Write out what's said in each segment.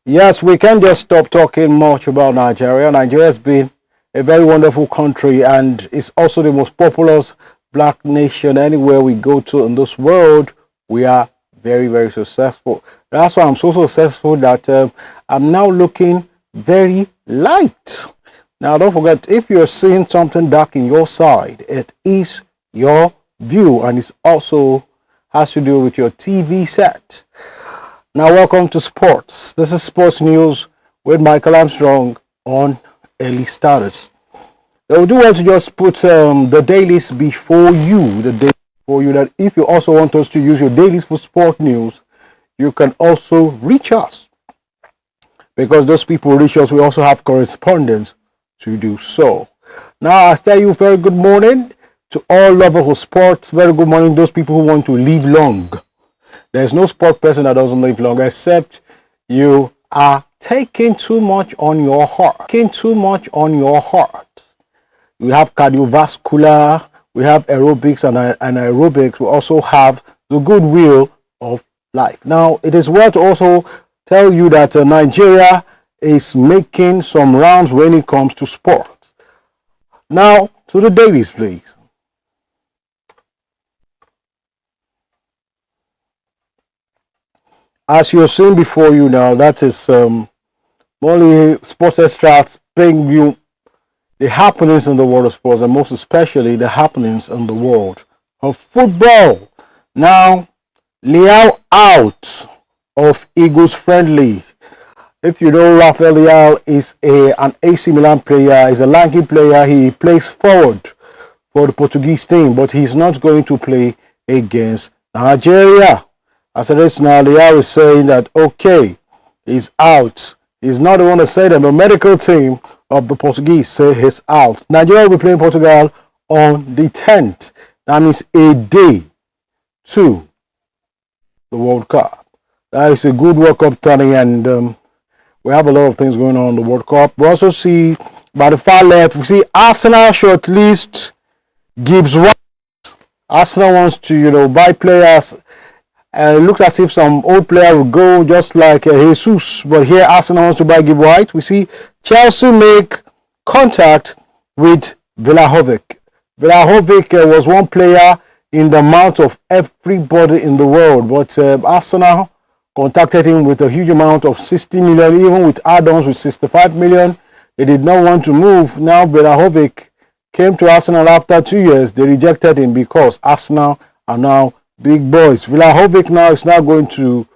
Yes, we can't just stop talking much about Nigeria. Nigeria has been a very wonderful country and it's also the most populous black nation anywhere we go to in this world. We are very, very successful. That's why I'm so successful that I'm now looking very light. Now, don't forget, if you're seeing something dark in your side, it is your view and it also has to do with your TV set. Now, welcome to sports. This is Sports News with Michael Armstrong on Early Status. I do want to just put the dailies before you, that if you also want us to use your dailies for sport news, you can also reach us. Because those people reach us, we also have correspondence to do so. Now, I tell you very good morning to all lovers of sports. Very good morning those people who want to live long. There's no sport person that doesn't live long, except you are taking too much on your heart. We have cardiovascular, we have aerobics and anaerobics. We also have the goodwill of life. Now, it is worth to also tell you that Nigeria is making some rounds when it comes to sport. Now, to the dailies, please. As you're seeing before you now, that is only Sports Extra bring you the happenings in the world of sports, and most especially the happenings in the world of football. Now, Leao out of Eagles friendly. If you know, Rafael Leao is an AC Milan player. He's a lanky player. He plays forward for the Portuguese team, but he's not going to play against Nigeria. As it is now, Leao is saying that, okay, he's out. He's not the one to say that. The medical team of the Portuguese say he's out. Nigeria will be playing Portugal on the 10th. That means a day to the World Cup. That is a good World Cup turning, and we have a lot of things going on in the World Cup. We also see, by the far left, we see Arsenal shortlist Gibbs White. Arsenal wants to, buy players. It looks as if some old player will go just like Jesus. But here Arsenal wants to buy Gibbs White. We see Chelsea make contact with Vlahovic. Vlahovic was one player in the mouth of everybody in the world. But Arsenal contacted him with a huge amount of 60 million, even with add-ons with 65 million. They did not want to move. Now Vlahovic came to Arsenal after 2 years. They rejected him because Arsenal are now big boys. Vlahovic now is now going to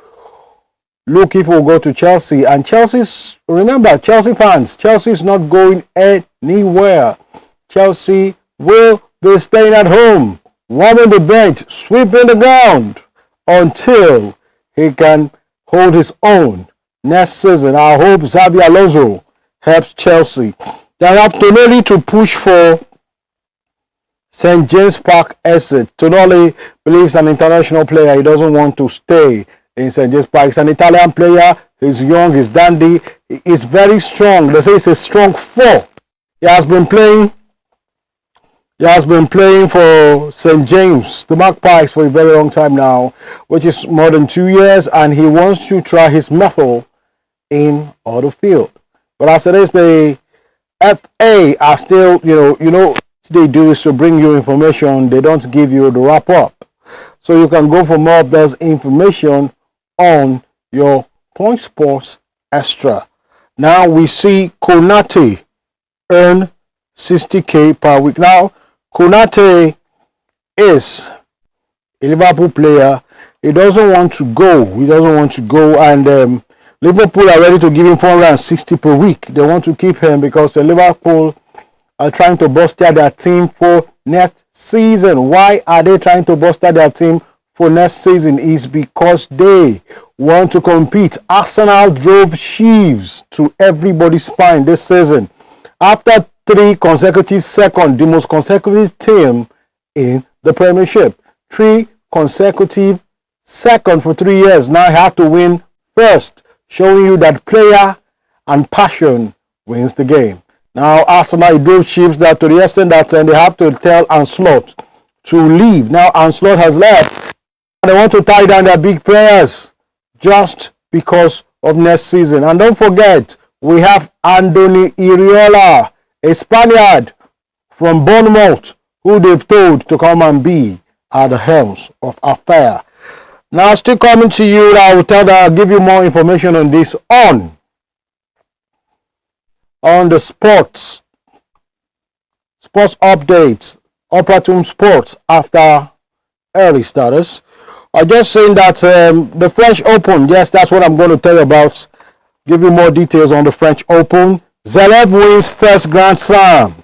look if we'll go to Chelsea. And remember, Chelsea fans, Chelsea is not going anywhere. Chelsea will be staying at home, warming the bench, sweeping the ground until he can hold his own next season. I hope Xabi Alonso helps Chelsea. They have Tonali to push for St. James Park exit. Tonali believes an international player. He doesn't want to stay in St. James Park. He's an Italian player. He's young. He's dandy. He's very strong. They say he's a strong four. He has been playing for St. James, the Magpies, for a very long time now, which is more than 2 years, and he wants to try his mettle in other field. But as it is, the FA are still, they do is to bring you information. They don't give you the wrap up, so you can go for more of those information on your Point Sports Extra. Now we see Konate earn 60k per week. Now Konate is a Liverpool player. He doesn't want to go, and Liverpool are ready to give him 460 per week. They want to keep him because the Liverpool are trying to bolster their team for next season. Why are they trying to bolster their team for next season? Is because they want to compete. Arsenal drove sheaves to everybody's spine this season. After 3 consecutive seconds, the most consecutive team in the Premiership. 3 consecutive seconds for 3 years. Now have to win first, showing you that player and passion wins the game. Now, Arsenal drove sheaves that to the extent that they have to tell Anslot to leave. Now, Anslot has left. They want to tie down their big players just because of next season. And don't forget, we have Andoni Iriola, a Spaniard from Bournemouth, who they've told to come and be at the helms of affair. Now, still coming to you, I'll give you more information on this on the sports updates, Operatune Sports after early status. I'm just saying that the French Open, yes, that's what I'm going to tell you about. Give you more details on the French Open. Zverev wins first Grand Slam.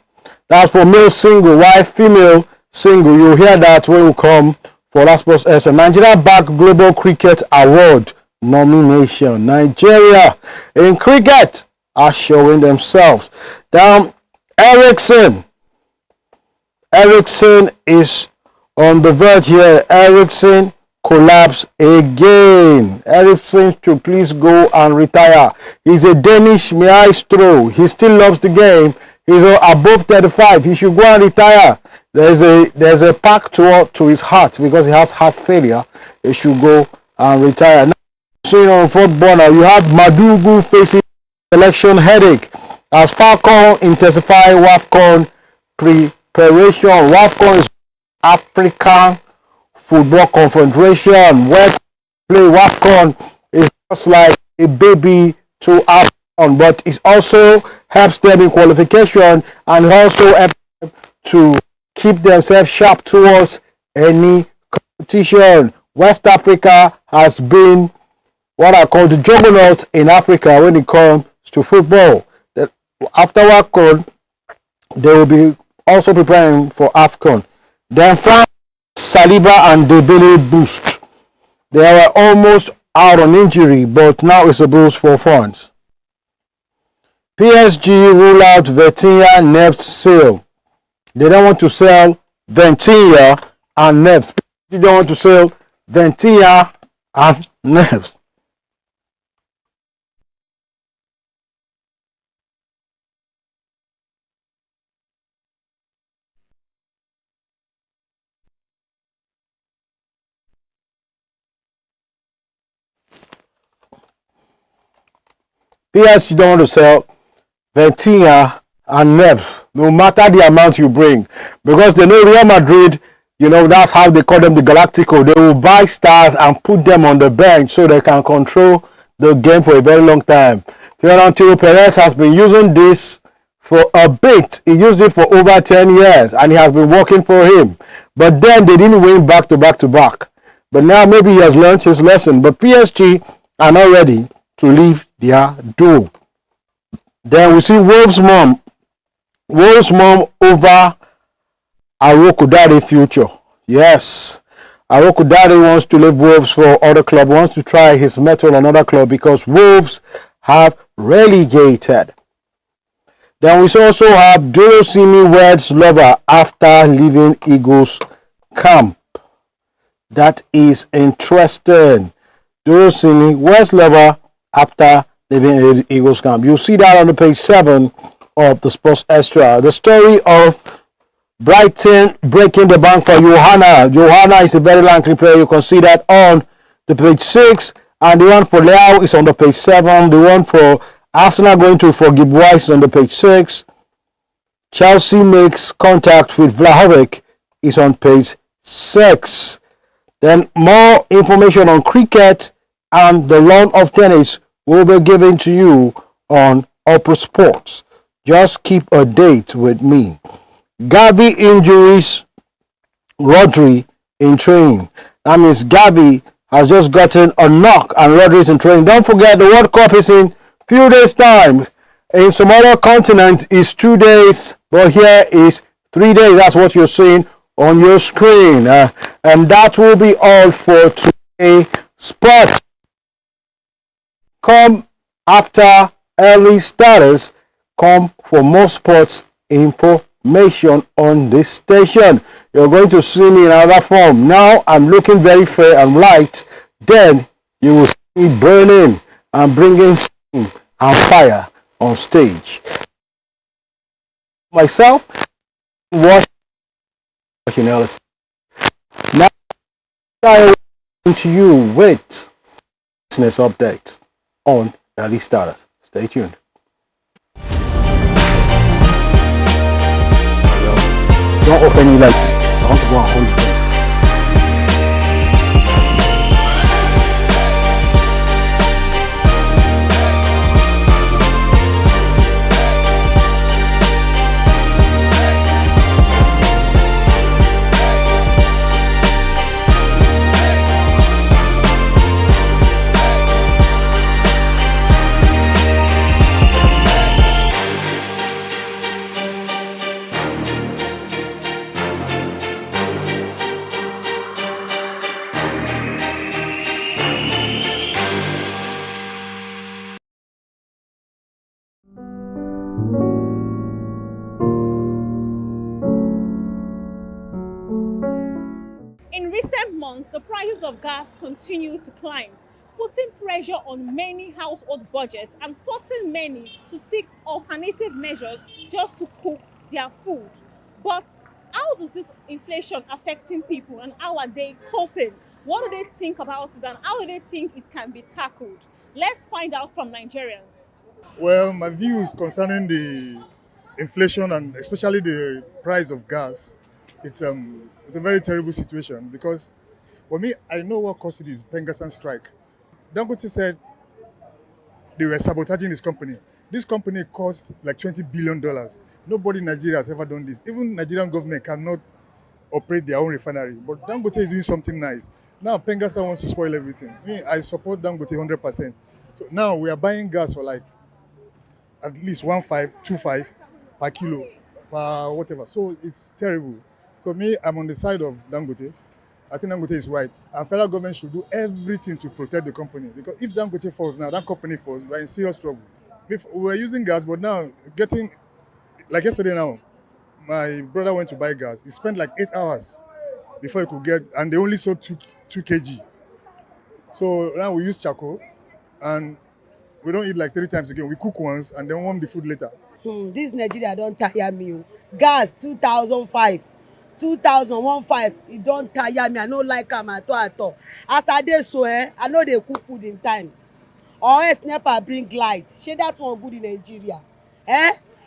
That's for male single, while female single. You'll hear that when we come for Last Sports Extra. Nigeria back Global Cricket Award nomination. Nigeria in cricket are showing themselves. Down, Ericsson is on the verge here. Ericsson collapse again. Ericsson should please go and retire. He's a Danish maestro. He still loves the game. He's above 35. He should go and retire. There's a pack to his heart because he has heart failure. He should go and retire. Now, seeing on football now, you have Madugu facing election headache as Falcon intensify WAFCON preparation. WAFCON is African Football Confederation, where play WAFCON is just like a baby to AFCON, but it also helps them in qualification and also helps them to keep themselves sharp towards any competition. West Africa has been what I call the juggernaut in Africa when it comes to football. After WAFCON, they will be also preparing for AFCON. Then France, Saliba and Dembele boost. They were almost out on injury, but now it's a boost for France. PSG rule out Vitinha Neves sale. They don't want to sell Vitinha and Neves. They don't want to sell Vitinha and Neves. PSG don't want to sell Vitinha and Neves, no matter the amount you bring, because they know Real Madrid, that's how they call them, the Galactico. They will buy stars and put them on the bench so they can control the game for a very long time. Florentino Perez has been using this for a bit. He used it for over 10 years and it has been working for him. But then they didn't win back to back to back. But now maybe he has learned his lesson. But PSG are not ready to leave their door. Then we see Wolves' mom over Arokudare future. Yes, Arokudare wants to leave Wolves for other club, wants to try his mettle on another club because Wolves have relegated. Then we also have Durosimi Weds lover after leaving Eagles camp. That is interesting. Durosimi Weds lover after leaving Eagles camp. You'll see that on the page 7 of the Sports Extra. The story of Brighton breaking the bank for Johanna. Johanna is a very likely player. You can see that on the page 6. And the one for Leao is on the page 7. The one for Arsenal going to for Gibbs is on the page 6. Chelsea makes contact with Vlahovic is on page 6. Then more information on cricket and the lawn of tennis will be given to you on Opera Sports. Just keep a date with me. Gavi injuries, Rodri in training. That means Gavi has just gotten a knock and Rodri is in training. Don't forget the World Cup is in few days time. In some other continent is 2 days, but here is 3 days. That's what you're seeing on your screen. And that will be all for today. Sports. Come after early starters. Come for more sports information on this station. You're going to see me in another form. Now I'm looking very fair and light. Then you will see me burning and bringing steam and fire on stage. Myself, watching else. Now I will to you with business updates. on Daily Status. Stay tuned. Don't off any light. I want to go and hold it. In recent months, the prices of gas continue to climb, putting pressure on many household budgets and forcing many to seek alternative measures just to cook their food. But how does this inflation affecting people and how are they coping? What do they think about it and how do they think it can be tackled? Let's find out from Nigerians. Well, my views concerning the inflation and especially the price of gas, it's a very terrible situation because for me, I know what caused this Pengasan strike. Dangote said they were sabotaging this company. This company cost like $20 billion. Nobody in Nigeria has ever done this. Even Nigerian government cannot operate their own refinery. But Dangote is doing something nice. Now Pengasan wants to spoil everything. Me, I support Dangote 100%. So now we are buying gas for like at least 1.5, 2.5 per kilo, per whatever. So it's terrible. So me, I'm on the side of Dangote. I think Dangote is right. And federal government should do everything to protect the company. Because if Dangote falls now, that company falls, we're in serious trouble. If we're using gas, but now getting, like yesterday now, my brother went to buy gas. He spent like 8 hours before he could get, and they only sold 2 kg. So now we use charcoal, and we don't eat like 3 times again. We cook once and then warm the food later. This Nigeria don't tire me. Gas 2005, 2015, it don't tire me. I no like am at all. As I dey so, I know they cook food in time. Or else never bring light. Shey that one good in Nigeria.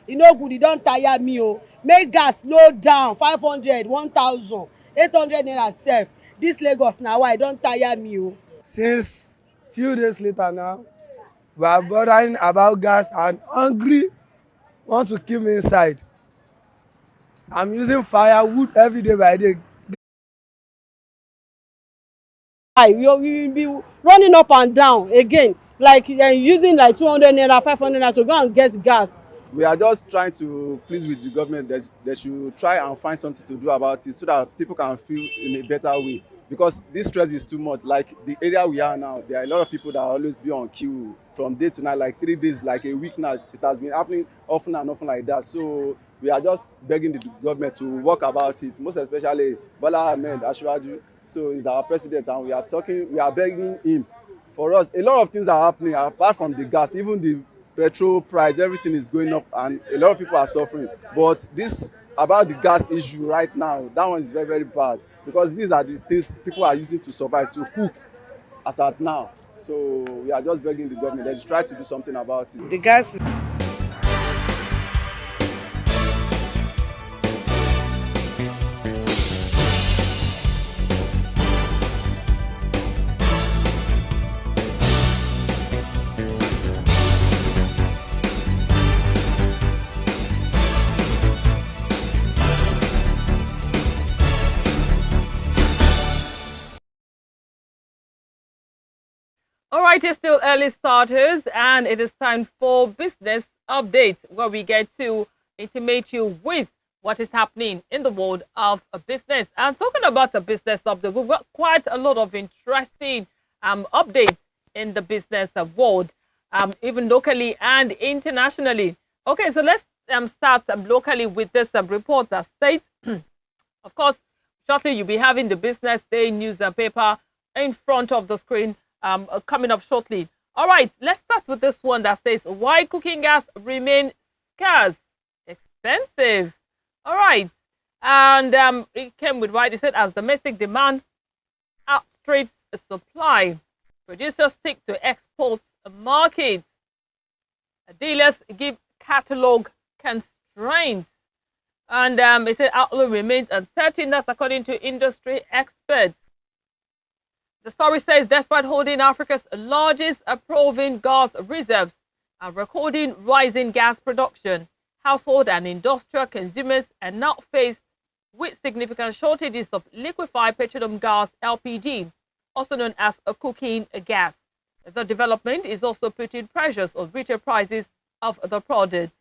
E no good, e don tire me. Make gas slow down. 500, 1,000, 800 naira sef. This Lagos now, why don't tire me. Since few days later now, we are bothering about gas and hungry want to kill me inside. I'm using firewood every day by day. We will be running up and down again, like using like 200 naira, 500 naira to go and get gas. We are just trying to please with the government. They should try and find something to do about it so that people can feel in a better way. Because this stress is too much. Like the area we are now, there are a lot of people that always be on queue from day to night, like 3 days, like a week now. It has been happening often and often like that. So we are just begging the government to work about it, most especially Bola Ahmed Asiwaju. So he's our president and we are begging him. For us, a lot of things are happening apart from the gas, even the petrol price, everything is going up and a lot of people are suffering. But this about the gas issue right now, that one is very, very bad because these are the things people are using to survive, to cook as at now. So we are just begging the government, let's try to do something about it. The gas. All right, it's still early starters, and it is time for business updates, where we get to intimate you with what is happening in the world of a business. And talking about a business update, we've got quite a lot of interesting updates in the business world, even locally and internationally. Okay, so let's start locally with this report that states, of course, shortly you'll be having the Business Day newspaper in front of the screen. Coming up shortly. All right, let's start with this one that says, why cooking gas remain scarce, expensive. All right, and it came with right. It said, as domestic demand outstrips supply, producers stick to exports market. Dealers give catalog constraints. And it said outlook remains uncertain. That's according to industry experts. The story says despite holding Africa's largest proven gas reserves and recording rising gas production, household and industrial consumers are now faced with significant shortages of liquefied petroleum gas (LPG), also known as a cooking gas. The development is also putting pressures on retail prices of the product.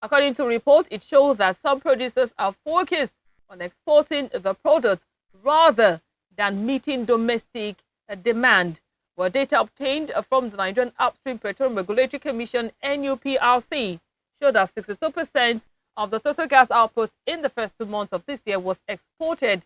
According to a report, it shows that some producers are focused on exporting the product rather than meeting domestic demand. Well, data obtained from the Nigerian Upstream Petroleum Regulatory Commission (NUPRC) showed that 62% of the total gas output in the first 2 months of this year was exported,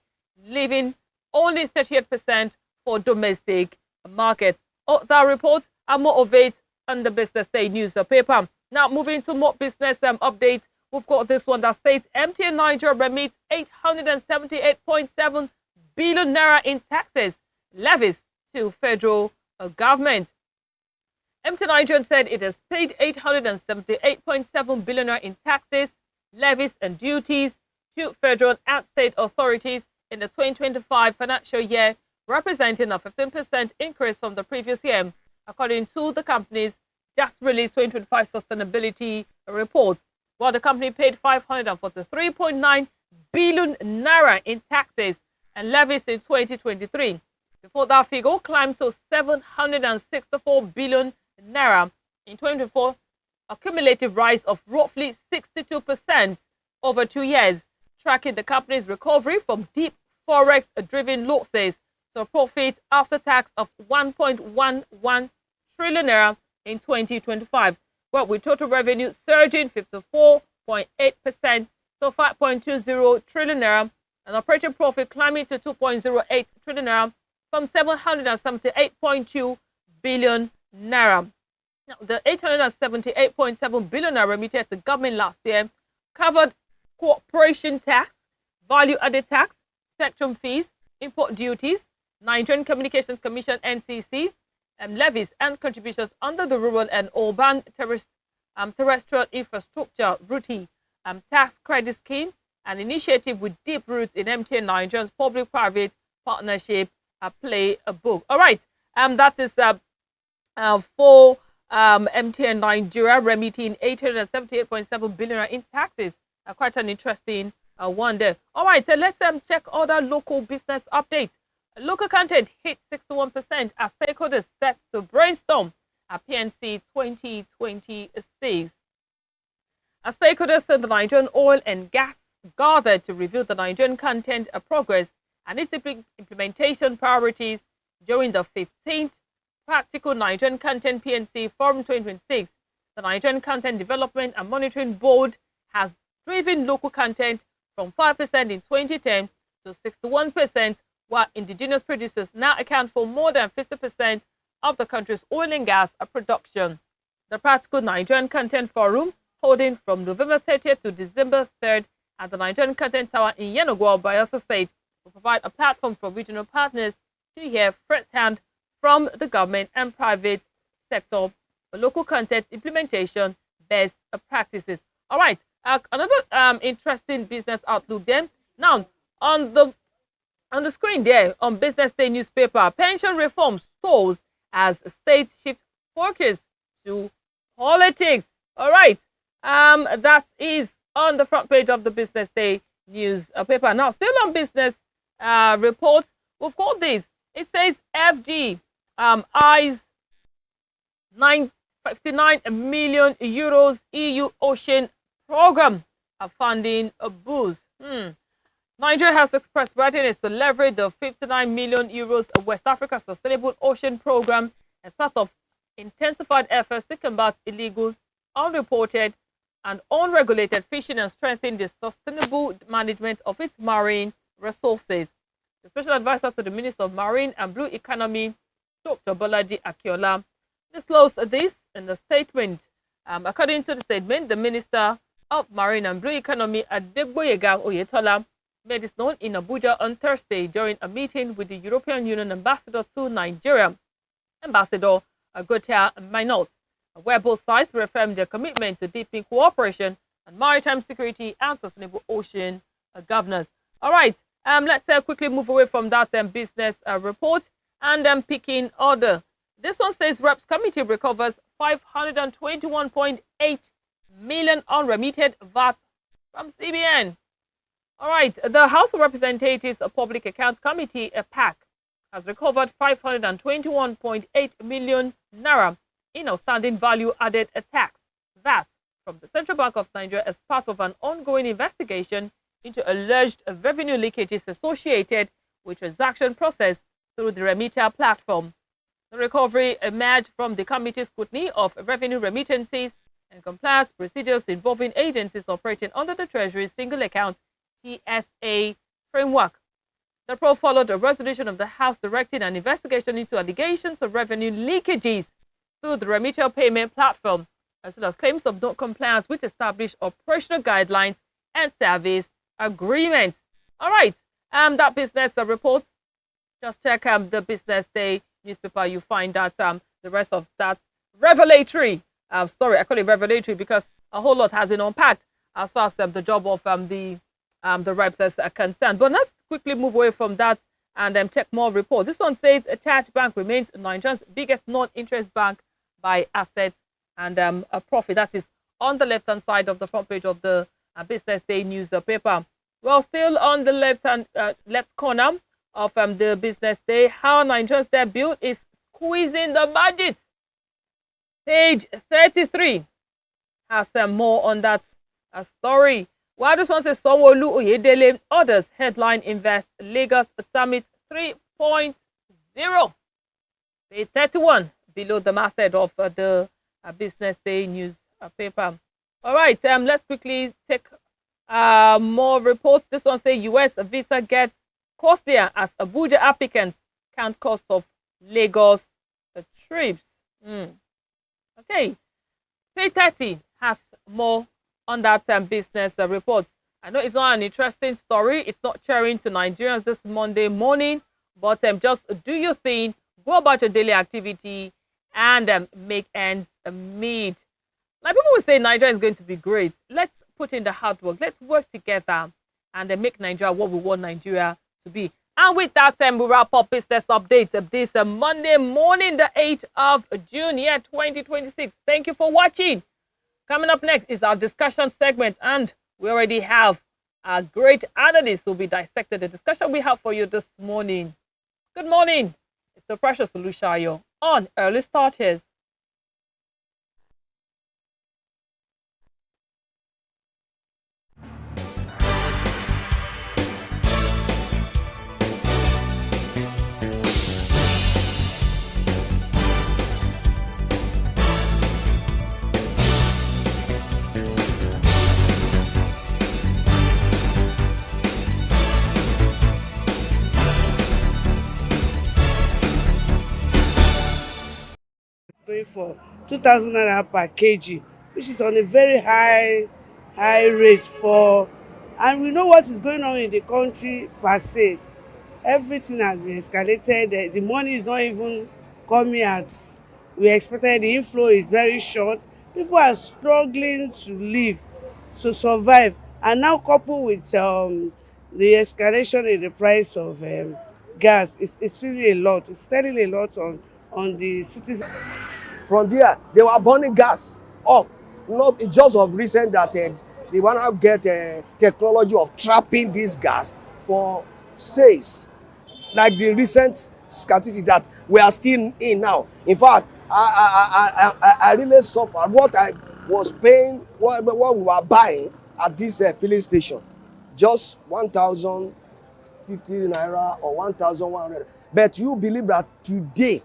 leaving only 38% for domestic markets. That report and more of it on the Business Day newspaper. Now, moving to more business updates, we've got this one that states MTN Nigeria remits 878.7 billion naira in taxes levies to federal government. MTN Nigeria said it has paid 878.7 billion naira in taxes, levies, and duties to federal and state authorities in the 2025 financial year, representing a 15% increase from the previous year, according to the company's just released 2025 sustainability report. While the company paid 543.9 billion naira in taxes and levies in 2023, before that figure climbed to 764 billion naira in 2024, a cumulative rise of roughly 62% over 2 years, tracking the company's recovery from deep forex-driven losses to a profit after tax of 1.11 trillion naira in 2025, well, with total revenue surging 54.8% to 5.20 trillion naira and operating profit climbing to 2.08 trillion naira from 778.2 billion naira. Now, the 878.7 billion naira remitted to government last year covered corporation tax, value-added tax, spectrum fees, import duties, Nigerian Communications Commission (NCC), levies and contributions under the Rural and Urban Terrestrial Infrastructure (RUTI) tax credit scheme, an initiative with deep roots in MTN Nigeria's public-private partnership playbook. All right, that is for MTN Nigeria remitting 878.7 billion in taxes. Quite an interesting one there. All right, so let's check other local business updates. Local content hit 61% as stakeholders set to brainstorm at PNC 2026. As stakeholders in the Nigerian oil and gas gathered to review the Nigerian content progress and its implementation priorities during the 15th Practical Nigerian Content PNC Forum 2026, the Nigerian Content Development and Monitoring Board has driven local content from 5% in 2010 to 61%, while indigenous producers now account for more than 50% of the country's oil and gas production. The Practical Nigerian Content Forum, holding from November 30th to December 3rd at the Nigerian Content Tower in Yenagoa, Bayelsa State, will provide a platform for regional partners to hear firsthand from the government and private sector for local content implementation best practices. All right, another interesting business outlook then. Now, on the screen there, on Business Day newspaper, pension reform stalls as state shift focus to politics. All right, that is on the front page of the Business Day newspaper. Now, still on business reports, we've got this. It says FG eyes 59 million euros EU Ocean program funding a boost. Nigeria has expressed readiness to leverage the 59 million euros West Africa Sustainable Ocean Program as part of intensified efforts to combat illegal, unreported, and unregulated fishing and strengthen the sustainable management of its marine resources. The Special Advisor to the Minister of Marine and Blue Economy, Dr. Bolaji Akiola, disclosed this in the statement. According to the statement, the Minister of Marine and Blue Economy, Adegboyega Oyetola, made this known in Abuja on Thursday during a meeting with the European Union ambassador to Nigeria. Ambassador Gotia Minot, where both sides reaffirmed their commitment to deepening cooperation on maritime security and sustainable ocean governance. All right, let's quickly move away from that business report and picking order. This one says Reps Committee recovers 521.8 million unremitted VAT from CBN. All right, the House of Representatives Public Accounts Committee, a PAC, has recovered 521.8 million naira in outstanding value-added tax VAT from the Central Bank of Nigeria as part of an ongoing investigation into alleged revenue leakages associated with transaction process through the Remitter platform. The recovery emerged from the committee's scrutiny of revenue remittances and compliance procedures involving agencies operating under the Treasury Single Account TSA framework. The probe followed a resolution of the House directing an investigation into allegations of revenue leakages through the Remitter payment platform, as well as claims of non-compliance with established operational guidelines and service agreements. All right, that business report, just check the Business Day newspaper. You find that the rest of that revelatory story, I call it revelatory because a whole lot has been unpacked as far as the job of the reps is concerned. But let's quickly move away from that and check more reports. This one says Taj Bank remains Nigeria's biggest non-interest bank by assets and a profit. That is on the left-hand side of the front page of the Business Day newspaper. Well, still on the left corner of the Business Day, how Nigeria's debt bill is squeezing the budget. Page 33 has more on that story. While this one says Sanwo-Olu Oyedele orders headline invest Lagos Summit 3.0. Page 31 below the masthead of the Business Day newspaper. All right, let's quickly take more reports. This one says US visa gets costlier as Abuja applicants count cost of Lagos trips. Okay, page 30 has more on that business report. I know it's not an interesting story. It's not cheering to Nigerians this Monday morning, but just do your thing, go about your daily activity, and make ends meet. Like people will say Nigeria is going to be great. Let's put in the hard work. Let's work together and make Nigeria what we want Nigeria to be. And with that, we wrap up business updates of this Monday morning, the 8th of June, year 2026. Thank you for watching. Coming up next is our discussion segment, and we already have a great analyst who will be dissecting the discussion we have for you this morning. Good morning. It's the Precious Olushayo on Early Starters. Going for 2,000 naira per kg, which is on a very high rate for, and we know what is going on in the country per se. Everything has been escalated. The money is not even coming as we expected. The inflow is very short. People are struggling to live, to survive, and now coupled with the escalation in the price of gas, it's really a lot. It's telling a lot on the citizens. From there, they were burning gas off. Not it's just of recent that they want to get technology of trapping this gas for sales, like the recent scarcity that we are still in now. In fact, I really suffer. What I was paying, what we were buying at this filling station, just 1,050 naira or 1,100. But you believe that today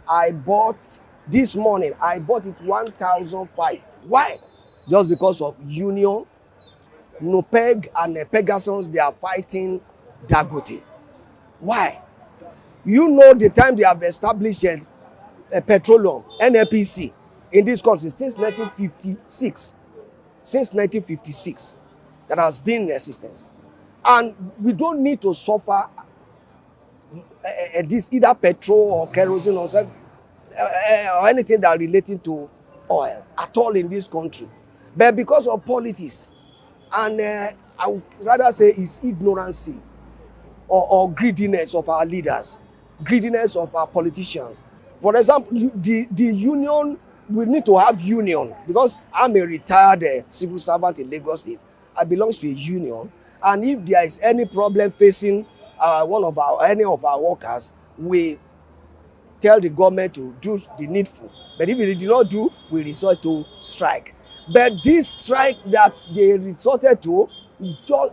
I bought, this morning I bought it 1,005. Why? Just because of Union, Nopeg and Pegasus, they are fighting Dagote. Why? You know the time they have established petroleum, NNPC, in this country since 1956. Since 1956, that has been in existence. And we don't need to suffer this either petrol or kerosene or something. or anything that relating to oil at all in this country. But because of politics, and I would rather say it's ignorancy or greediness of our leaders, greediness of our politicians. For example, the union, we need to have union, because I'm a retired civil servant in Lagos State. I belong to a union, and if there is any problem facing any of our workers, we tell the government to do the needful. But if they did not do, we resort to strike. But this strike that they resorted to, just